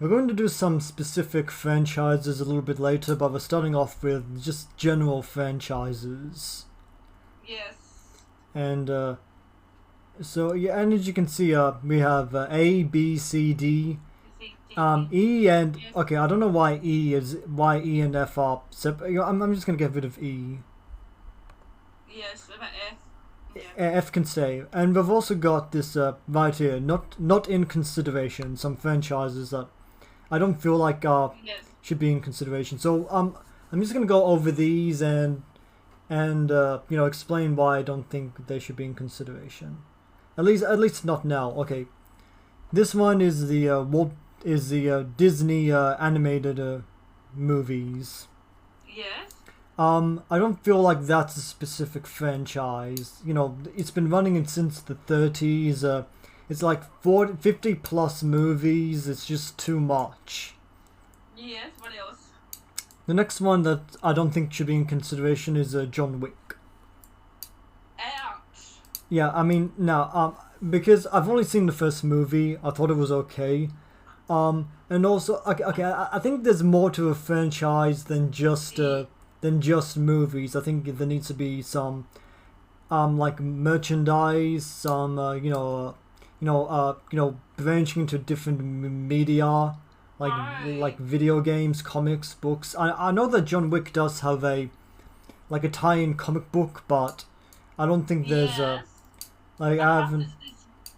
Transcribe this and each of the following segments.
We're going to do some specific franchises a little bit later, but we're starting off with just general franchises. Yes. And so yeah, and as you can see, we have A, B, C, D, E, and Yes. okay, I don't know why E and F are separate. I'm just gonna get rid of E. Yes, about F. Yeah. F can stay, and we've also got this right here, not in consideration. Some franchises that I don't feel like Yes. should be in consideration. So I'm just gonna go over these and explain why I don't think they should be in consideration. At least not now. Okay, this one is the Disney animated movies. Yes. I don't feel like that's a specific franchise. It's been running since the 30s. It's like 50 plus movies. It's just too much. Yes. What else? The next one that I don't think should be in consideration is John Wick. Ouch. Yeah, I mean, now, because I've only seen the first movie, I thought it was okay. And also, okay, I think there's more to a franchise than just movies. I think there needs to be some, like merchandise, some, branching into different media, like Right. video games, comics, books. I know that John Wick does have a tie-in comic book, but I don't think there's Yes. like But I haven't.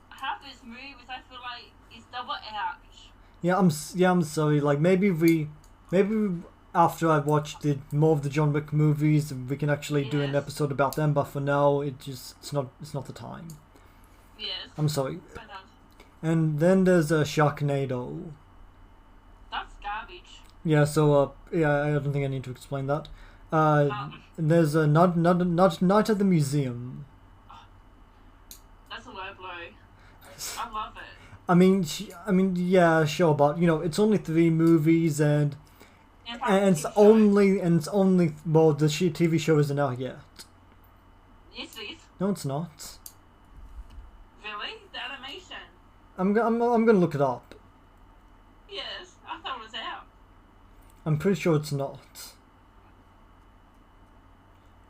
half this movies, I feel like it's double ouch. I'm sorry. Like maybe after I watch the more of the John Wick movies, we can actually do an Yes. episode about them. But for now, it's not the time. Yes. I'm sorry. But And then there's Sharknado. that's garbage. Yeah. So yeah, I don't think I need to explain that. And there's Night at the Museum. That's a low blow. I love it. Yeah, sure, but it's only 3 movies, and And and it's TV show. only well, the TV show isn't out yet. Yes, it is. No, it's not. Really? The animation? I'm gonna look it up. Yes. I thought it was out. I'm pretty sure it's not.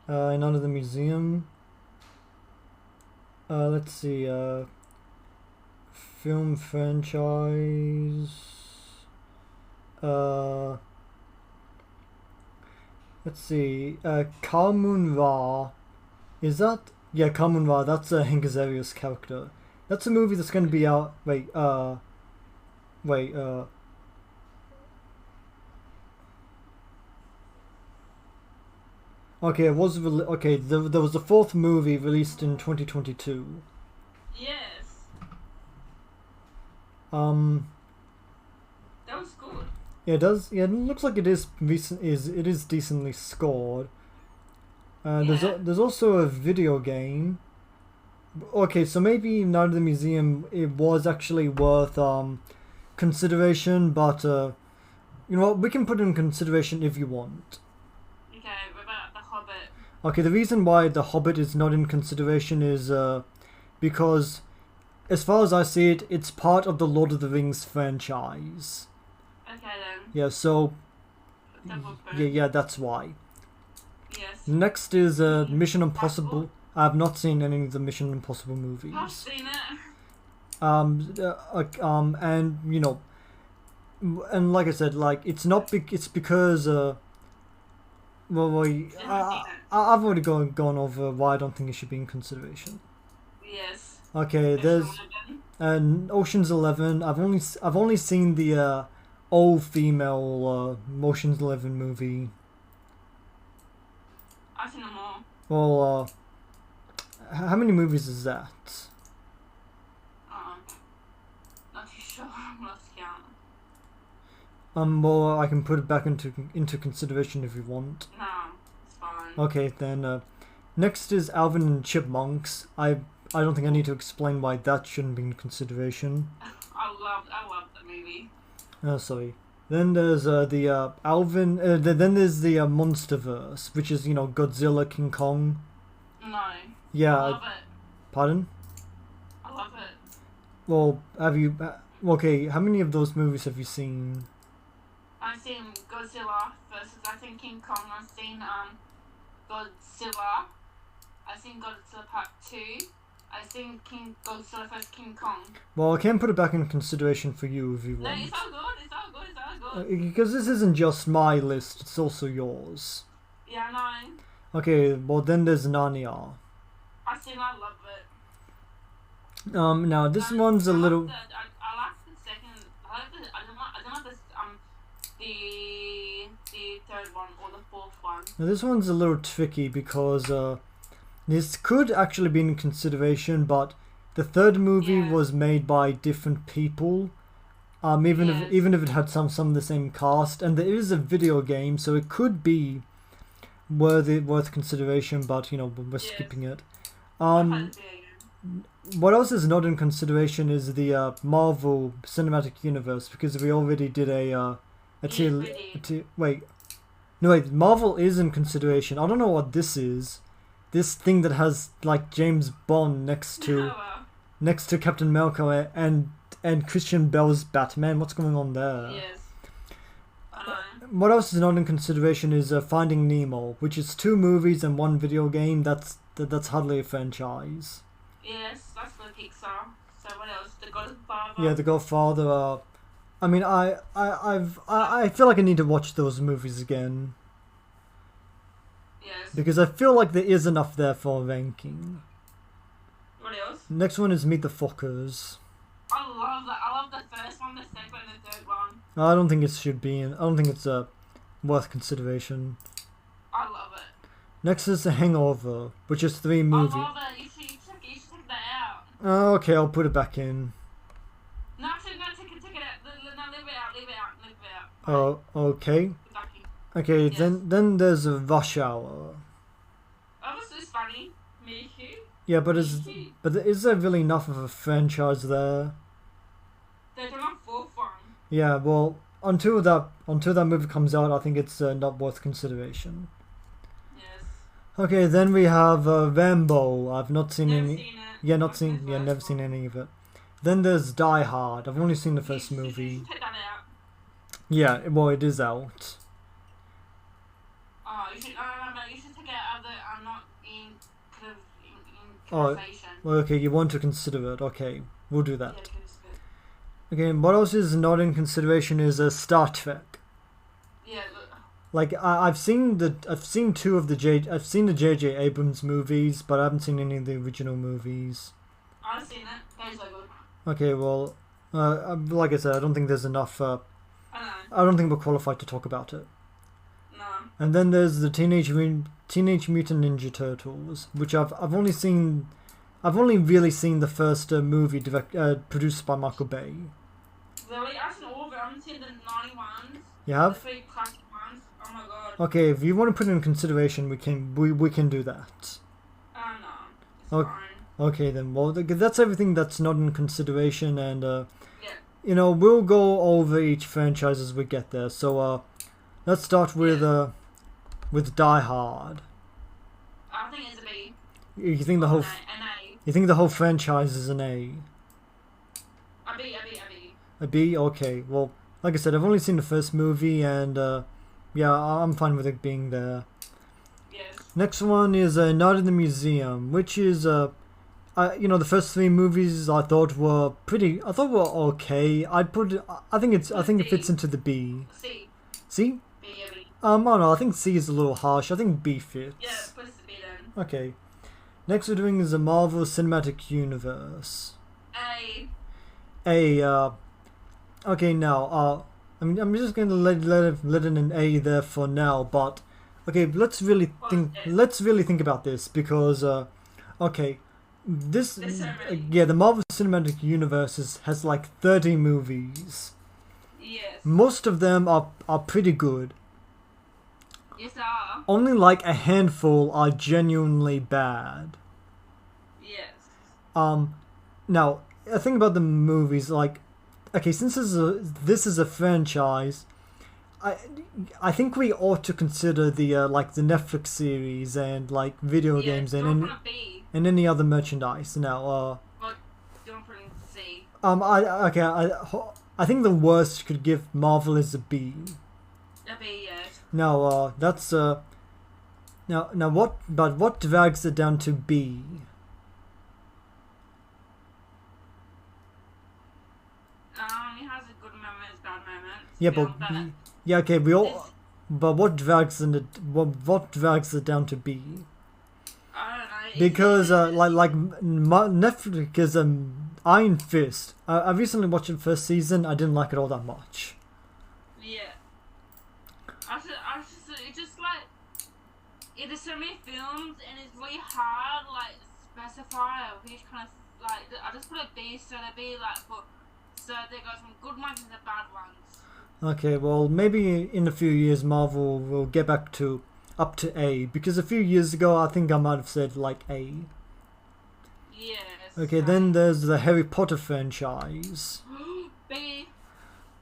Night at the Museum. Let's see. Film franchise. Let's see. Kalmun Ra. Is that? Yeah, Kalmun Ra. That's Hank Azaria's character. That's a movie that's going to be out. Wait. Okay, it was okay. There was a fourth movie released in 2022. Yes. Um. That was good. Yeah, it does. Yeah, it looks like it is recent. It is decently scored. Yeah. There's also a video game. Okay, so maybe Night at the Museum it was actually worth consideration, but you know what? We can put it in consideration if you want. Okay, what about The Hobbit? Okay, the reason why The Hobbit is not in consideration is because, as far as I see it, it's part of the Lord of the Rings franchise. Okay then. Yeah, so Double yeah, that's why. Yes. Next is Mission Impossible. I have not seen any of the Mission Impossible I've movies. seen it. And and like I said, like it's not it's because I've already gone over why I don't think it should be in consideration. Yes. Okay, there's Ocean's 11. I've only seen the all female Ocean's 11 movie. I've seen them all. Well, how many movies is that? Not too sure. I'm lost count. Well, I can put it back into consideration if you want. No, it's fine. Okay, then next is Alvin and Chipmunks. I don't think I need to explain why that shouldn't be in consideration. I love the movie. Oh, sorry. Then there's the Alvin. Then there's the Monsterverse, which is Godzilla, King Kong. No. Yeah. I love it. Pardon? I love it. Well, have you Okay, how many of those movies have you seen? I've seen Godzilla versus I think King Kong. I've seen Godzilla. I've seen Godzilla Part 2. I've seen Godzilla vs King Kong. Well, I can put it back in consideration for you if you want. No, it's all good. It's all good. It's all good. Because this isn't just my list; it's also yours. Yeah, I know. Okay, well then there's Narnia. I've seen. I love it. Now this one's a little. I like the second. I don't like this. The third one or the fourth one. Now this one's a little tricky because this could actually be in consideration, but the third movie was made by different people. Even if it had some of the same cast, and there is a video game, so it could be worth consideration. But we're skipping it. What else is not in consideration is the Marvel Cinematic Universe, because we already did wait. No, wait, Marvel is in consideration. I don't know what this is. This thing that has like James Bond next to Captain America and Christian Bale's Batman. What's going on there? Yes. What else is not in consideration is Finding Nemo, which is 2 movies and 1 video game. That's hardly a franchise. Yes, that's for Pixar. So what else? The Godfather. Yeah, The Godfather. I mean, I feel like I need to watch those movies again. Yes. Because I feel like there is enough there for ranking. What else? Next one is Meet the Fockers. I love that. I love the first one, the second, and the third one. I don't think it should be in. I don't think it's worth consideration. I love it. Next is The Hangover, which is 3 movies. I love it. You should take that out. Oh, okay, I'll put it back in. No, actually, no, take it out. No, leave it out. Oh, okay. Okay, Yes. then there's a Rush Hour. That was so funny. Me too. Yeah, but is there really enough of a franchise there? They're doing a fourth one. Yeah, well, until that movie comes out, I think it's not worth consideration. Yes. Okay, then we have Rambo. I've not seen Never any. seen it. Yeah, I've never seen any of it. Then there's Die Hard. I've only seen the first movie. You should take that out. Yeah, well, it is out. Oh, you should. No, you should take it out of the. I'm not in Oh, conversation. well, okay, you want to consider it. Okay, we'll do Yeah, that. 'cause Okay, and what else is not in consideration is Star Trek. yeah, look. Like I've seen the J.J. Abrams movies, but I haven't seen any of the original movies. I've seen it. Those are good. Okay, well, like I said, I don't think there's enough. I know. I don't think we're qualified to talk about it. No. And then there's the Teenage Mutant Ninja Turtles, which I've only really seen the first movie produced by Michael Bay. Really? I've seen all of it. I haven't seen the 91s. You The have? 3 classic ones. Oh my god. Okay, if you want to put it in consideration, we can do that. No. It's Okay. fine. Okay then, well that's everything that's not in consideration, and Yeah. we'll go over each franchise as we get there. So let's start with Die Hard. I think it's a B. You think the whole An A. you think the whole franchise is an A? A B. A B? Okay. Well, like I said, I've only seen the first movie, and yeah, I'm fine with it being there. Yes. Next one is Night in the Museum, which is the first 3 movies I thought were okay. I think it fits into the B. C. C? B, a B. Oh no, I think C is a little harsh. I think B fits. Yeah, put it to B then. Okay. Next we're doing is the Marvel Cinematic Universe. A. Okay, now, I'm just gonna let it an A there for now, but okay, let's really think about this, because okay, There's so many. the Marvel Cinematic Universe has like 30 movies. Yes. Most of them are pretty good. Yes, they are. Only like a handful are genuinely bad. Yes. Now, I think about the movies, like, okay, since this is a franchise, I think we ought to consider the the Netflix series and like video games and any other merchandise. Now, Well, don't put it in C. I think the worst you could give Marvel is a B. A B, yes. Now, that's now what drags it down to B? He has a good moments, bad moments. Yeah, but okay, we all. But what drags what drags it down to B? I don't know. Because Netflix is Iron Fist. I recently watched the first season. I didn't like it all that much. Yeah. It's just like there's so many films and it's really hard like specify which kind of like I just put a B so there be like so there goes from good ones and the bad ones. Okay, well maybe in a few years Marvel will get back to up to A, because a few years ago I think I might have said like A. Yes. Okay, then there's the Harry Potter franchise. B.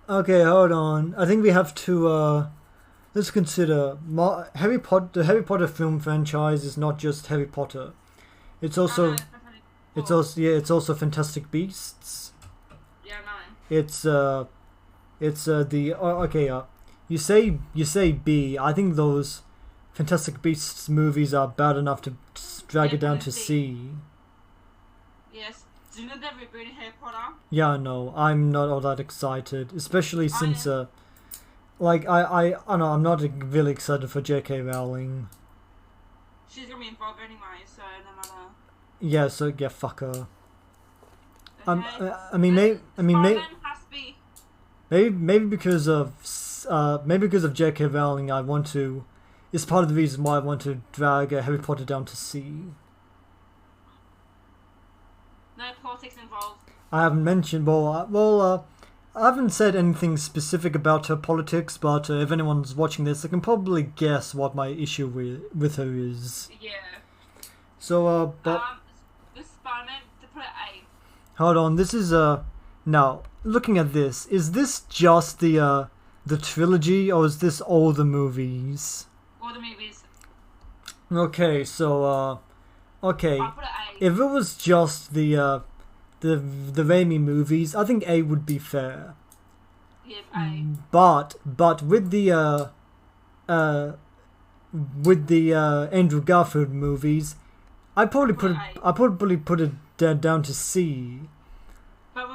Okay, hold on. I think we have to let's consider Harry Potter. The Harry Potter film franchise is not just Harry Potter. It's also it's also Fantastic Beasts. Yeah, no. You say B. I think those Fantastic Beasts movies are bad enough to drag it down to C. Yes. Do you know they're rebooting Harry Potter? Yeah, no, I'm not all that excited, especially since I know I'm not really excited for J.K. Rowling. She's gonna be involved anyway, so no matter. Yeah, so yeah, fuck her. Okay. Maybe has to be. maybe because of J.K. Rowling, I want to. It's part of the reason why I want to drag Harry Potter down to C. No politics involved. I haven't mentioned. I haven't said anything specific about her politics, but if anyone's watching this, they can probably guess what my issue with her is. Yeah. So, The Spider-Man, to put it A. Hold on, this is now looking at this. Is this just the trilogy, or is this all the movies? All the movies. Okay, so okay. I'll put it A. If it was just the Raimi movies, I think A would be fair. Yeah, A. But with the Andrew Garfield movies, I'd probably put it down to C. But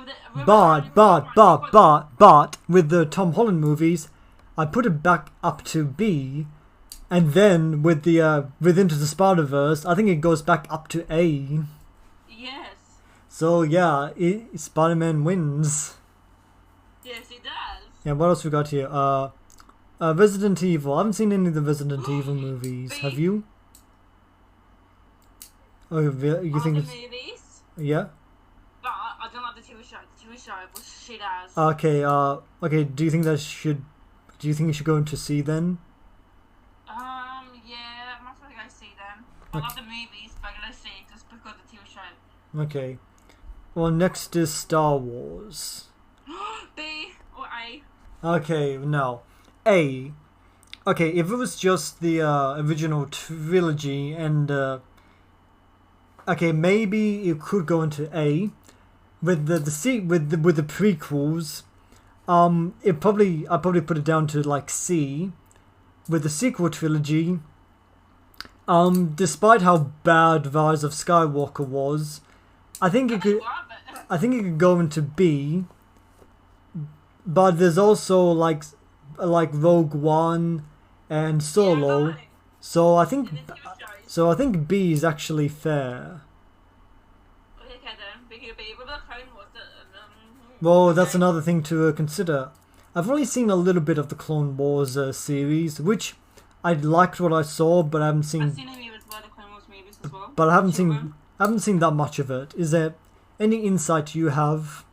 with the Tom Holland movies, I put it back up to B. And then with the Into the Spider-Verse, I think it goes back up to A. Yes. So yeah, Spider-Man wins. Yes, it does. Yeah, what else we got here? Resident Evil. I haven't seen any of the Resident Evil movies. B. Have you? Oh, you think it's... movies? Yeah? But I don't like the TV show. The TV show was shit ass. Okay, okay, do you think it should go into C then? Yeah, I'm not supposed to go see them. I love the movies, but I'm gonna see just because of the TV show. Okay. Well, next is Star Wars. B or A? Okay, now, A. Okay, if it was just the original trilogy and okay, maybe it could go into A. With the prequels, I'd probably put it down to like C. With the sequel trilogy, despite how bad Rise of Skywalker was, I think it could go into B. But there's also like Rogue One and Solo, Yeah, so I think B is actually fair. okay then, B could be. What about Clone Wars? Well, that's another thing to consider. I've only seen a little bit of the Clone Wars series, which I liked what I saw, but I haven't seen. I've seen the Clone Wars movies as well. But I haven't seen that much of it. Is there any insight you have?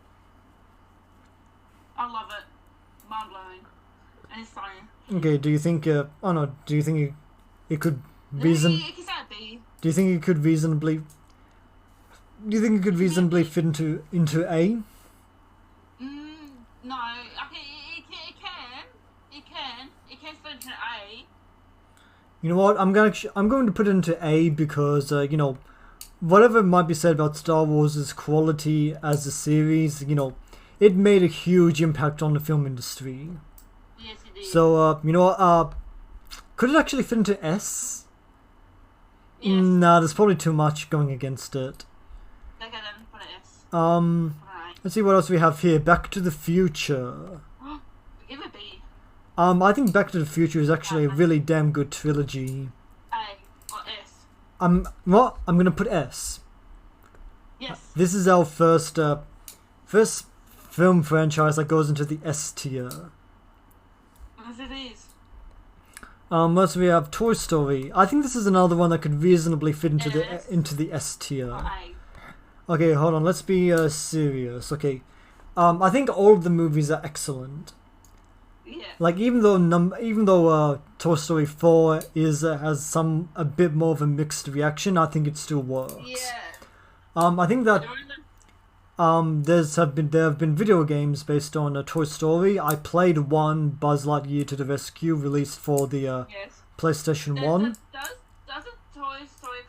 I love it. Mind blowing, and it's funny. Okay, do you think? Do you think it could reason? You can say a B. Do you think it could reasonably? Do you think it could reasonably fit into A? No. Okay, it can fit into A. You know what? I'm going to put it into A because whatever might be said about Star Wars' quality as a series, you know, it made a huge impact on the film industry. Yes, it did. So, you know, could it actually fit into S? Yes. Nah, there's probably too much going against it. Okay, then put an S. Um, Alright. let's see what else we have here. Back to the Future. Give it B. I think Back to the Future is actually a really damn good trilogy. A or S. What? I'm gonna put S. Yes. This is our first film franchise that goes into the S tier. Yes, it is. Next we have Toy Story. I think this is another one that could reasonably fit into S. the S tier. Or A. Okay, hold on. Let's be serious. Okay, I think all of the movies are excellent. Yeah. Like even though Toy Story 4 has a bit more of a mixed reaction, I think it still works. Yeah. I think that During the- there have been video games based on Toy Story. I played one, Buzz Lightyear to the Rescue, released for the Yes. PlayStation 1. Does the Toy Story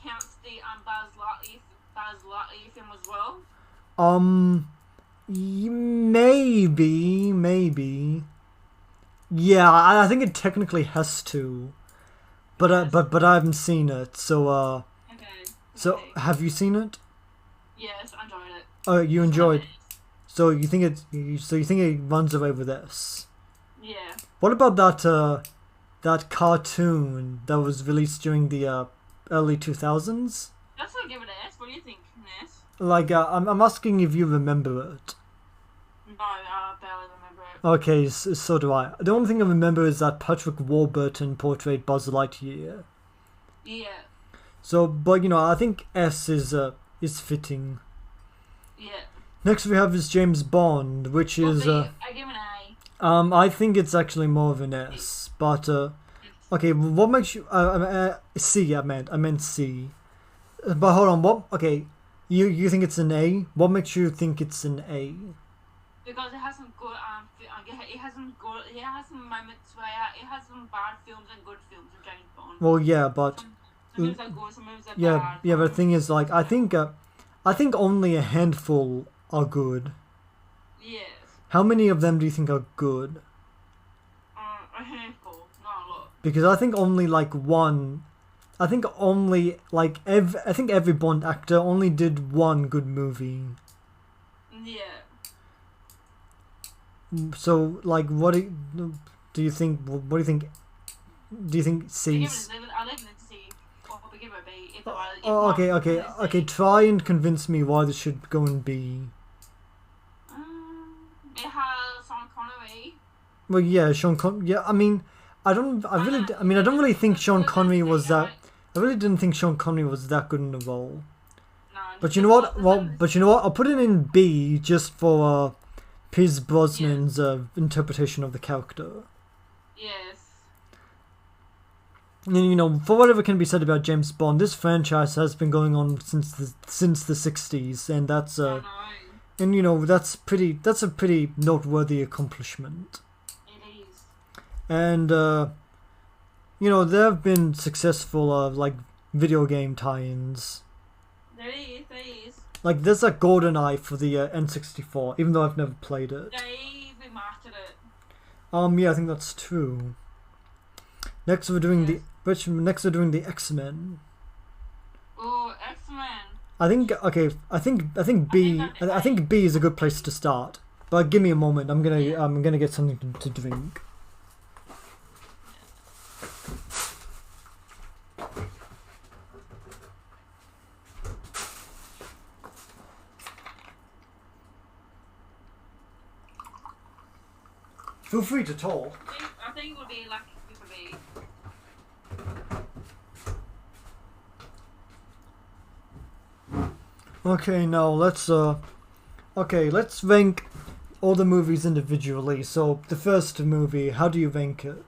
counts the Buzz Lightyear film as well? Maybe. Yeah, I think it technically has to, but Yes. but I haven't seen it. So Okay. so Okay. have you seen it? Yes, I enjoyed it. Oh, you enjoyed. So you think it runs away with this? Yeah. What about that cartoon that was released during the early 2000s? That's what I give it an S. What do you think, Ness? Like I'm asking if you remember it. No, I barely remember it. Okay, so do I. The only thing I remember is that Patrick Warburton portrayed Buzz Lightyear. Yeah. So, but you know, I think S is fitting. Yeah. Next we have is James Bond, which is I give it an A. I think it's actually more of an S. But okay, what makes you C? I meant C. But hold on, what? Okay, you think it's an A? What makes you think it's an A? Because it has some good it has some moments where it has some bad films and good films of James Bond. Well, yeah, but Some movies are good, some movies are yeah, bad. yeah. But the thing is, like, I think only a handful are good. Yes. How many of them do you think are good? A handful, not a lot. Because I think only like one. I think only like I think every Bond actor only did one good movie. Yeah. So like, what do you think? What do you think? Do you think I C's? leave it to C. Or we give it a B. Oh, okay. Try and convince me why this should go in B. It has Sean Connery. Well, yeah, Yeah, I mean, I don't really think Sean Connery was that. I really didn't think Sean Connery was that good in the role. No. But you know what? I'll put it in B just for Pierce Brosnan's interpretation of the character. Yes. And you know, for whatever can be said about James Bond, this franchise has been going on since the 60s, and that's I know. and you know that's a pretty noteworthy accomplishment. It is. And you know, there have been successful like video game tie-ins. There is. Like there's a GoldenEye for the N64, even though I've never played it. They remastered it. Yeah, I think that's true. Next we're doing the X-Men. Oh, X-Men. I think B is a good place to start. But give me a moment. I'm gonna get something to drink. Feel free to talk. I think it would be like it would be. Okay, now let's rank all the movies individually. So the first movie, how do you rank it?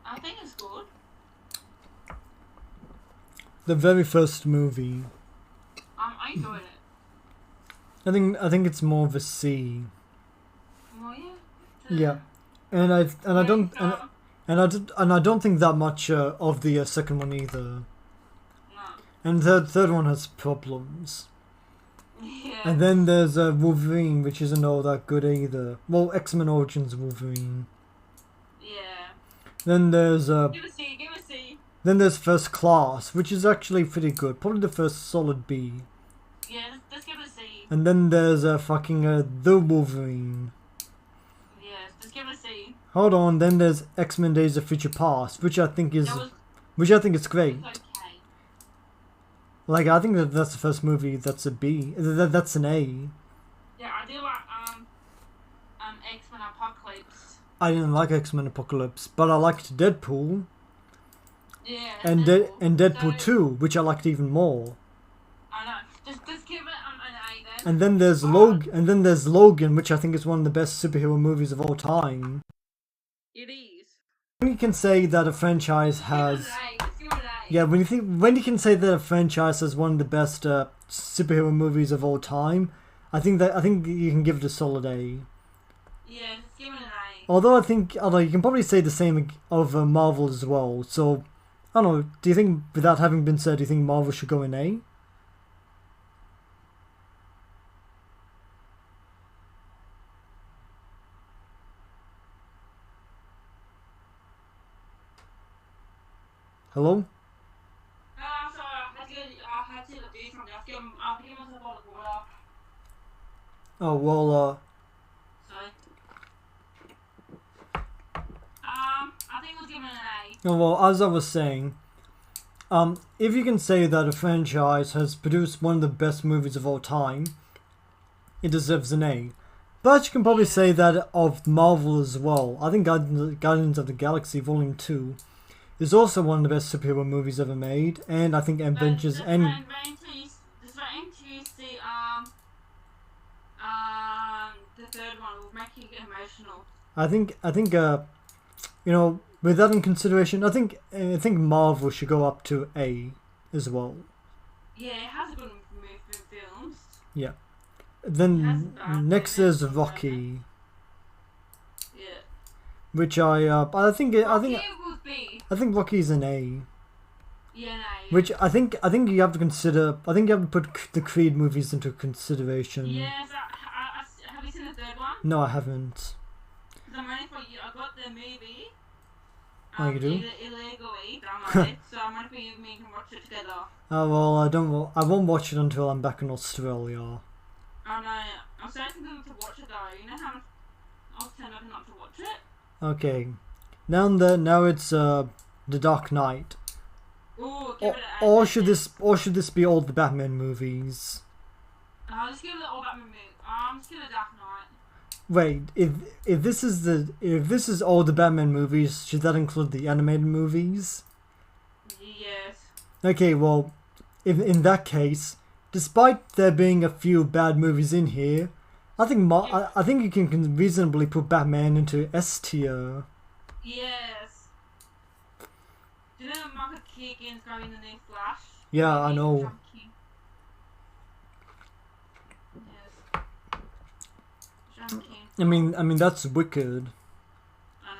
I think it's good. The very first movie. I enjoyed it. I think it's more of a C. Oh yeah. Yeah, and I don't and I don't think that much of the second one either. No. And the third one has problems. Yeah. And then there's Wolverine, which isn't all that good either. Well, X-Men Origins Wolverine. Yeah. Then there's Give a C. Give a C. then there's First Class, which is actually pretty good. Probably the first solid B. Yeah. Let's give it a C. And then there's fucking The Wolverine. Yes. Let's give it a C. Hold on. Then there's X-Men Days of Future Past, which I think is That is great. was okay. Like I think that's the first movie that's a B. That's an A. Yeah, I do like X-Men Apocalypse. I didn't like X-Men Apocalypse, but I liked Deadpool Yeah. and Deadpool So, 2, which I liked even more. I know. Just give it an A then. And then there's Logan, which I think is one of the best superhero movies of all time. It is. When you can say that a franchise has, Give it an A. Let's give it an A. yeah, when you can say that a franchise has one of the best superhero movies of all time, I think you can give it a solid A. Yeah, just give it an A. Although you can probably say the same of Marvel as well. So I don't know. Do you think, with that having been said, do you think Marvel should go in A? Hello? I'm sorry, I had to do something. I'll give myself a bottle of water. Oh well. Sorry. I think we'll give it an A. Oh, well, as I was saying, if you can say that a franchise has produced one of the best movies of all time, it deserves an A. But you can probably say that of Marvel as well. I think Guardians of the Galaxy Volume 2 is also one of the best superhero movies ever made, and I think Avengers and Just waiting to see the third one will make you emotional. I think with that in consideration, I think Marvel should go up to A as well. Yeah, it has a good movie films. Yeah. Then Has next there's Rocky, Yeah. which I think was B. I think Rocky's an A. Yeah, no. Which I think you have to consider. I think you have to put the Creed movies into consideration. Yes, have you seen the third one? No, I haven't. Because I'm waiting for you. I got the movie. Oh, you do? Illegally downloaded, so I'm waiting for you and me can watch it together. Oh well, I won't watch it until I'm back in Australia. Oh no, I'm starting to watch it though. You know how much I was telling not to watch it? Okay, now it's The Dark Knight. Ooh, give it an A. Or should this be all the Batman movies? Just give it all Batman movie. Just give it Dark Knight. Wait, if this is all the Batman movies, should that include the animated movies? Yes. Okay, well, in that case, despite there being a few bad movies in here, I think you can reasonably put Batman into S tier. Yes. Do you know Michael Keegan's going in the new Flash? Yeah, I know. Yes. John King. I mean that's wicked. I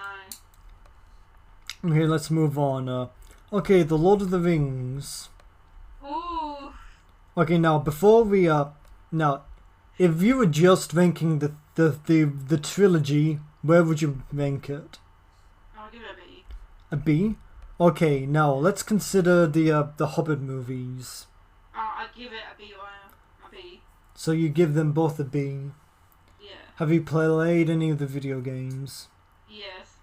know. Okay, let's move on. Okay, The Lord of the Rings. Ooh. Okay, now before we now, if you were just ranking the trilogy, where would you rank it? I'll give it a B. A B? Okay, now let's consider the Hobbit movies. I'll give it a B or a B. So you give them both a B. Yeah. Have you played any of the video games? Yes.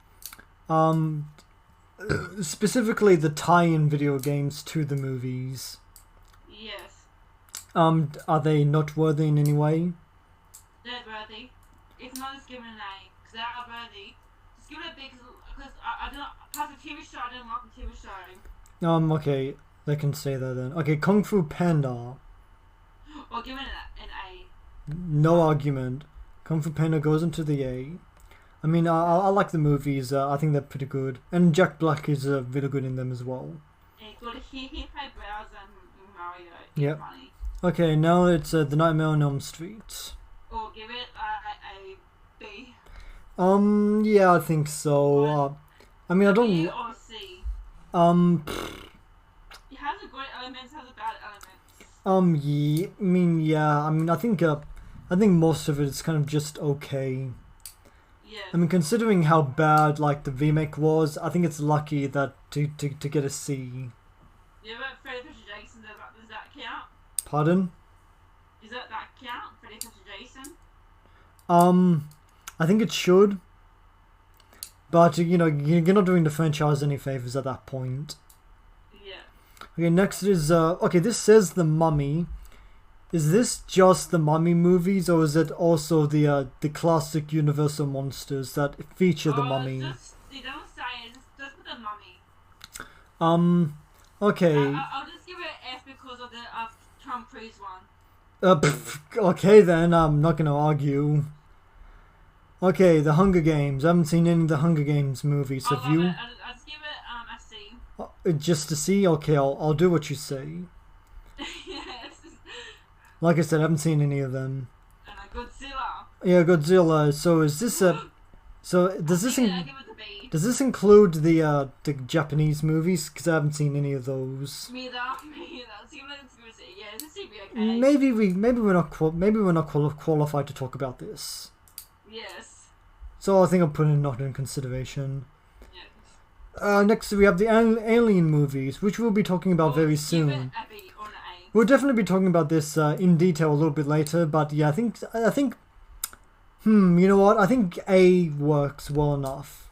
Specifically the tie-in video games to the movies. Yes. Are they noteworthy in any way? They're worthy. If not, just give it an A. Because they are worthy. Just give it a B because I don't. Plus the TV show, I don't like the TV show. Okay, they can say that then. Okay, Kung Fu Panda. Or give it an A. No argument. Kung Fu Panda goes into the A. I mean, I like the movies. I think they're pretty good, and Jack Black is really good in them as well. Yeah, good. He played Bowser and Mario. Yep. Funny. Okay, now it's The Nightmare on Elm Street. Or give it a B. Yeah, I think so. I mean, I don't. B or C? Um. It has a great elements, has a bad elements. Yeah. I mean, yeah. I mean, I think most of it is kind of just okay. Yeah. I mean, considering how bad like the remake was, I think it's lucky that to get a C. Yeah, but Freddy vs. Jason, does that count? Pardon? Does that count? Freddy vs. Jason? I think it should. But you know, you're not doing the franchise any favors at that point. Yeah. Okay, next is okay. This says The Mummy. Is this just the Mummy movies, or is it also the classic Universal monsters that feature the Mummy? They don't say it. Just with the Mummy. Okay. I'll just give it an F because of the Tom Cruise one. Okay then. I'm not gonna argue. Okay, The Hunger Games. I haven't seen any of the Hunger Games movies. Have you? I'll just give it a C. Just to see? Okay, I'll do what you say. Yes. Like I said, I haven't seen any of them. And Godzilla. Yeah, Godzilla. So is this a? So does this I'll give it a B. does this include the Japanese movies? Because I haven't seen any of those. Me either. Yeah, this should be okay. Maybe we're not qualified to talk about this. Yes. So I think I'll put it not in consideration. Yes. Next we have the Alien movies, which we'll be talking about very soon. Give it a B or an A. We'll definitely be talking about this in detail a little bit later, but yeah, I think you know what? I think A works well enough.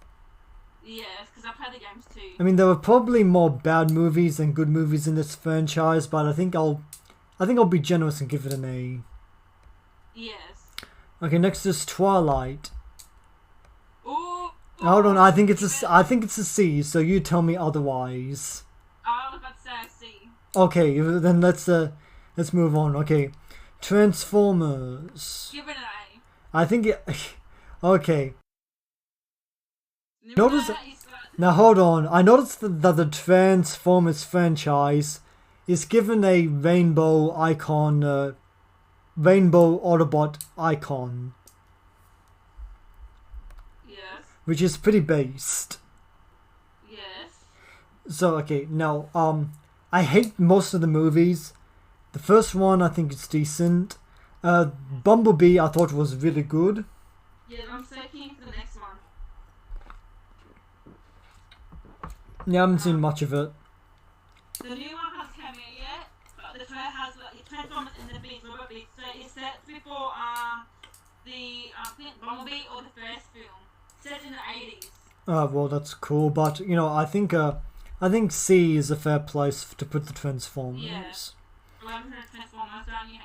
Yes, because I played the games too. I mean, there were probably more bad movies than good movies in this franchise, but I think I'll be generous and give it an A. Yes. Okay, next is Twilight. Ooh. Hold on, I think it's a C. So you tell me otherwise. I was about to say a C. Okay, then let's move on. Okay, Transformers. Give it an A. I think it. Okay. Notice. Now hold on. I noticed that the Transformers franchise is given a rainbow icon, rainbow Autobot icon. Yes. Which is pretty based. Yes. So okay, now I hate most of the movies. The first one I think is decent. Bumblebee I thought was really good. Yeah, I'm so keen for the next one. Yeah, I haven't seen much of it. The new one hasn't come out yet, but the trailer has like Transformers in the beats, Robot Beats. So it's set before the I think Bumblebee or the first film, set in the 80s. Well, that's cool, but you know, I think C is a fair place to put the Transformers. Yeah. Well, I'm Transformers, don't you?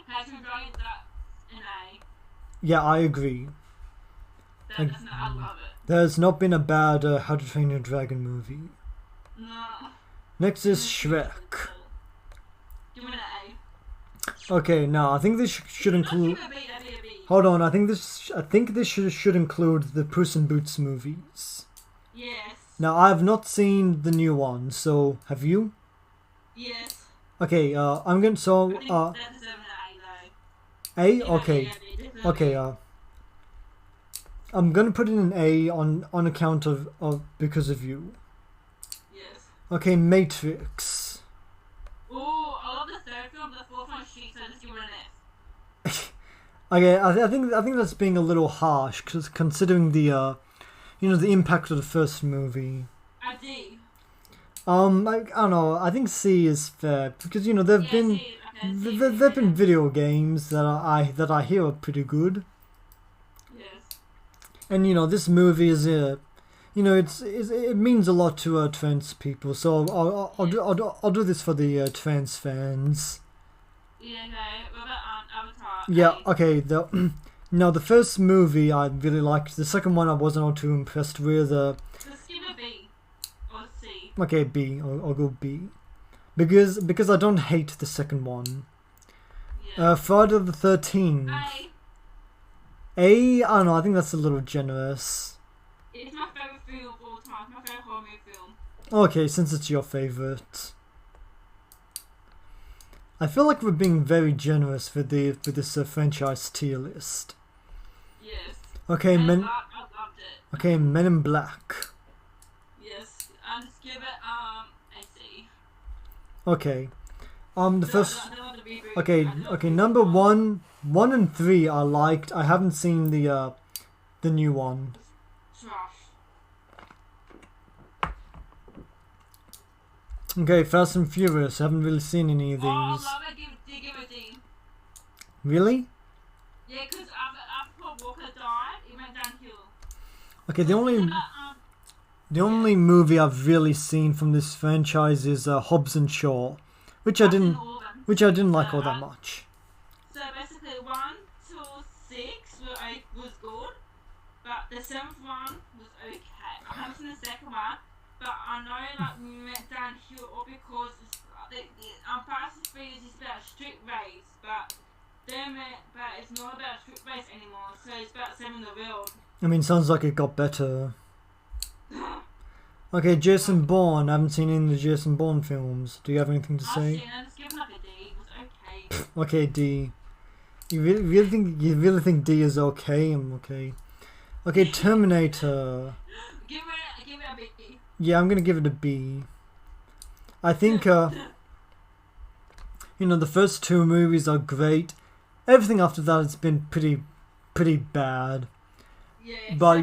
Has to rate that in A. Yeah, I agree. I love it. There's not been a bad How to Train Your Dragon movie. No. Next is Shrek. Give it an A. Okay, now I think this should include. Give it a B. Hold on, I think this should include the Puss in Boots movies. Yes. Now I have not seen the new one, so have you? Yes. Okay, I'm going so that deserves an A though. A. Okay, okay. I'm gonna put it in A on account of because of you. Yes. Okay, Matrix. Ooh, I love the third film, the fourth one shit, so just give it an F. Okay, I think that's being a little harsh, cause considering the the impact of the first movie. A D. I don't know. I think C is fair because there've been video games that I hear are pretty good. Yes. And this movie is it means a lot to trans people. So I'll do this for the trans fans. Yeah. Okay. What about Avatar? Yeah. Okay. Now the first movie I really liked. The second one I wasn't all too impressed with. Just give it B or C. Okay, B. I'll go B. Because I don't hate the second one. Yeah. Friday the 13th. I don't know. I think that's a little generous. It's my favourite film of all time. It's my favourite horror movie film. Okay, since it's your favourite. I feel like we're being very generous with this franchise tier list. Yes. Okay, I loved it. Okay, Men in Black. give it a C. Okay. The first. I don't want to be rude. Okay. Number 1 and 3 I liked. I haven't seen the new one. Trash. Okay, Fast and Furious. I haven't really seen any of these. Oh, I love it. Give it a D. Really? Yeah, because after Walker died, it went downhill. Okay, the only movie I've really seen from this franchise is Hobbs and Shaw, which I didn't like all that much. So basically, 1 to 6 was good, but the 7th one was okay. I haven't seen the second one, but I know like we went downhill all because Fast and Furious is about a street race, but it's not about a street race anymore. So it's about saving the world. I mean, sounds like it got better. Okay, Jason Bourne. I haven't seen any of the Jason Bourne films. Do you have anything to say? I've seen it. Just give it like a D. It was okay. Okay, D. You really think D is okay? I'm okay. Okay, Terminator. Give it a B. Yeah, I'm gonna give it a B. I think the first 2 movies are great. Everything after that has been pretty bad. Yeah, But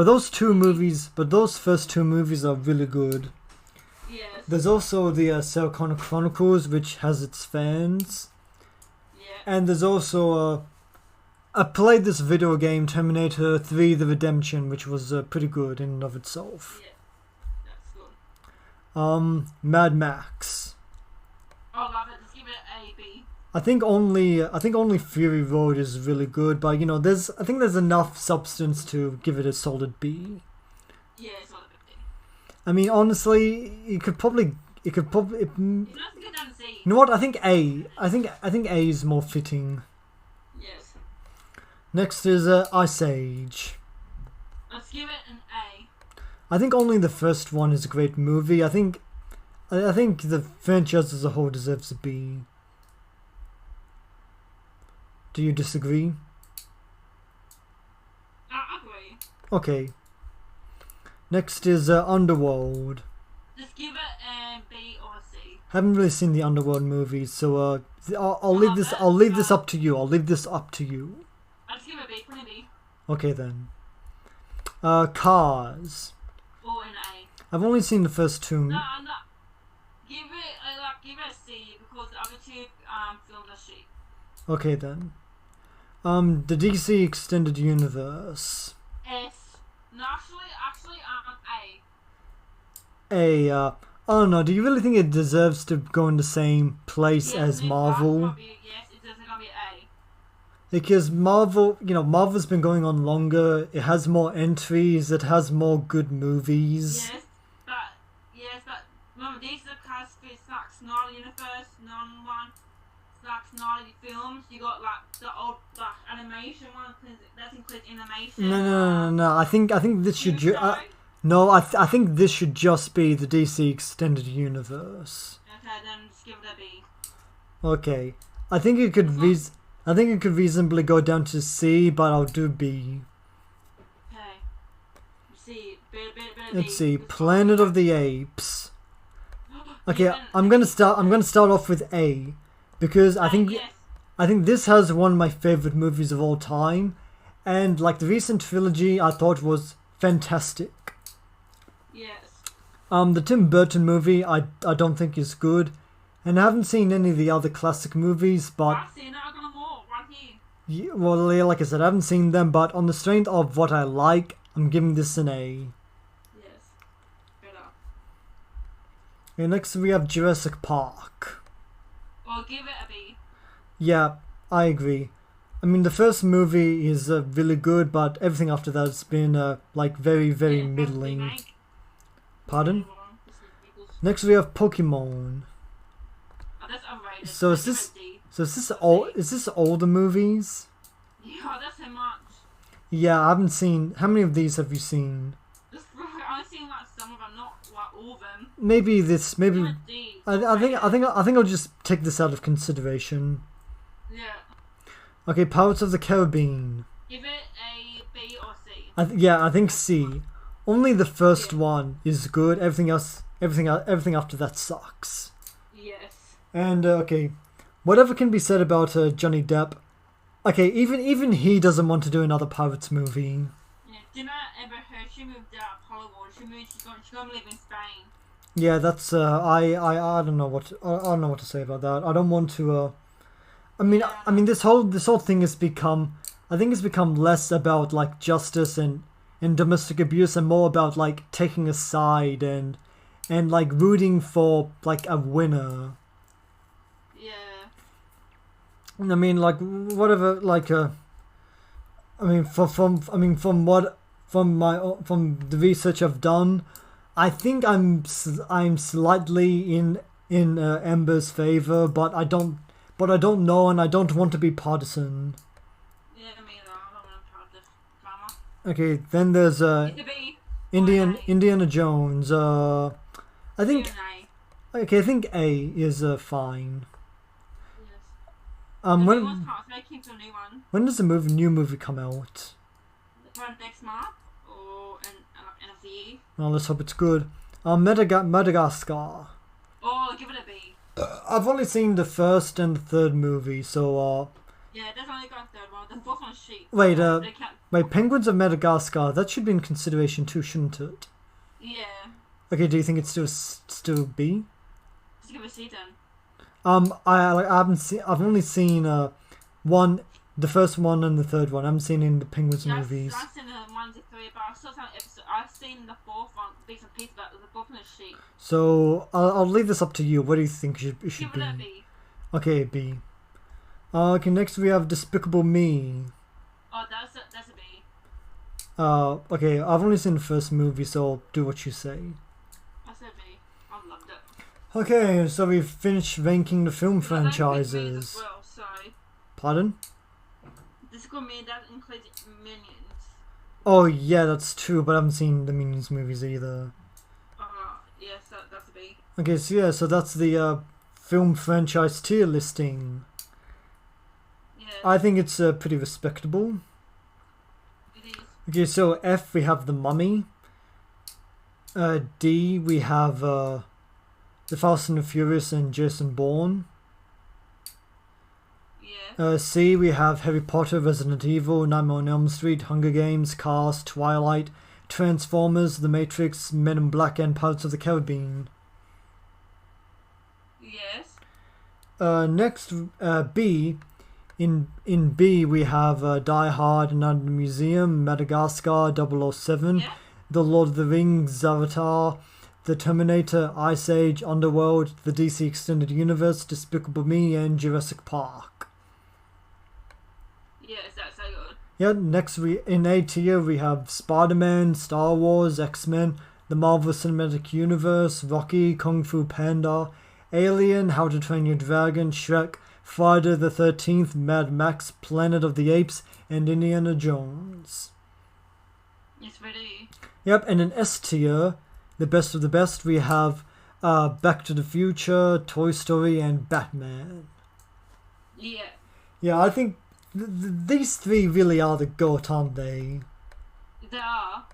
those first 2 movies are really good. Yes. There's also the Sarah Connor Chronicles, which has its fans. Yeah. And there's also I played this video game, Terminator 3: The Redemption, which was pretty good in and of itself. Yeah. That's good. Mad Max. I love it. Just give it a B. I think only Fury Road is really good, but I think there's enough substance to give it a solid B. Yeah, it's not a big B. I mean, honestly, it could probably. It has to go down to C. You know what? I think A. I think A is more fitting. Yes. Next is Ice Age. Let's give it an A. I think only the first one is a great movie. I think the franchise as a whole deserves a B. Do you disagree? I agree. Okay. Next is Underworld. Just give it a B or a C. Haven't really seen the Underworld movies, so I'll leave this up to you. I'll leave this up to you. I'll just give it a B. Put it a B. Okay then. Cars. Or an A. I've only seen the first 2. No. Give it a C because the other 2 films are shit. Okay then. The DC Extended Universe. S. No, actually, A. I don't know. Do you really think it deserves to go in the same place as Marvel? Yes, it doesn't gonna be A. Because Marvel's been going on longer. It has more entries. It has more good movies. Yes, but remember these are the cast for Snarly Universe, non-one. Snarly films. You got like the old animation one. That includes animation. No. I think this should. I think this should just be the DC Extended Universe. Okay, then just give it a B. Okay, I think it could reasonably go down to C, but I'll do B. Okay. C. Let's see, Planet of the Apes. Okay, I'm gonna start off with A, because I think this has one of my favorite movies of all time, and like the recent trilogy, I thought was fantastic. Yes. The Tim Burton movie, I don't think is good, and I haven't seen any of the other classic movies, but I've seen it. I got more right here. well, like I said, I haven't seen them, but on the strength of what I like, I'm giving this an A. Yes. Better. Okay, next we have Jurassic Park. Well, give it a B. Yeah, I agree. I mean, the first movie is really good, but everything after that has been like very middling. Pardon? Next we have Pokemon. Oh, that's overrated. So is this all the movies? Yeah, that's so much. Yeah, I haven't seen. How many of these have you seen? I've seen like some of them, not like all of them. Maybe D. I think I'll just take this out of consideration. Yeah. Okay, Pirates of the Caribbean. Give it a B or C. I think C. only the first Yeah. one is good. Everything after that sucks. Yes. And okay, whatever can be said about Johnny Depp. Okay, even he doesn't want to do another Pirates movie. Yeah. Didn't I ever heard she moved out of Hollywood? She's gonna live in Spain. Yeah, that's I don't know I don't know what to say about that. I don't want to. I mean, this whole thing has become. I think it's become less about like justice and domestic abuse and more about like taking a side and like rooting for like a winner. Yeah. I mean, like whatever, like I mean, from the research I've done, I think I'm slightly in Ember's favor, but I don't know, and I don't want to be partisan. Yeah, me either. I don't want to try this drama. Okay, then there's It's a B. Indiana Jones. I think A. okay, I think A is fine. Yes. Um, The new when one's not making the new one. when does the new movie come out? Around next month or end of the year. Well, let's hope it's good. Madagascar. Oh, give it a B. I've only seen the first and the third movie, so Yeah, that's only got third one. The fourth one's shit. wait, They can't. wait, Penguins of Madagascar. That should be in consideration too, shouldn't it? Yeah. Okay, do you think it's still B? Just give it a C then. I've only seen the first one and the third one. I haven't seen any of the Penguins Yeah, movies. I've seen the 1 to 3, but I've still some episode. I've seen the fourth one, bits and pieces, but the fourth one is shit. So I'll leave this up to you. What do you think it should Give it a be? B. Okay, B. Okay, next we have Despicable Me. Oh, that's a B. Okay, I've only seen the first movie, so do what you say. That's a B. I loved it. Okay, so we've finished ranking the film But that includes franchises. as well, so Pardon? this could mean that includes Minions. Oh yeah, that's true, but I haven't seen the Minions movies either. Yes, that's a B. Okay, so yeah, so that's the film franchise tier listing. Yeah, I think it's pretty respectable. it is. Okay, so F we have The Mummy. D we have The Fast and the Furious and Jason Bourne. Yeah. C we have Harry Potter, Resident Evil, Nightmare on Elm Street, Hunger Games, Cars, Twilight, Transformers, The Matrix, Men in Black, and Pirates of the Caribbean. Yes. Next, B. In B we have Die Hard, Night in the Museum, Madagascar, 007, Yeah. The Lord of the Rings, Avatar, The Terminator, Ice Age, Underworld, The DC Extended Universe, Despicable Me, and Jurassic Park. Yes, that's so good. Yeah, next in A tier we have Spider-Man, Star Wars, X-Men, The Marvel Cinematic Universe, Rocky, Kung Fu Panda, Alien, How to Train Your Dragon, Shrek, Friday the 13th, Mad Max, Planet of the Apes, and Indiana Jones. It's really. Yep, and in S tier, the best of the best, we have Back to the Future, Toy Story, and Batman. Yeah. Yeah, I think these three really are the GOAT, aren't they? They are.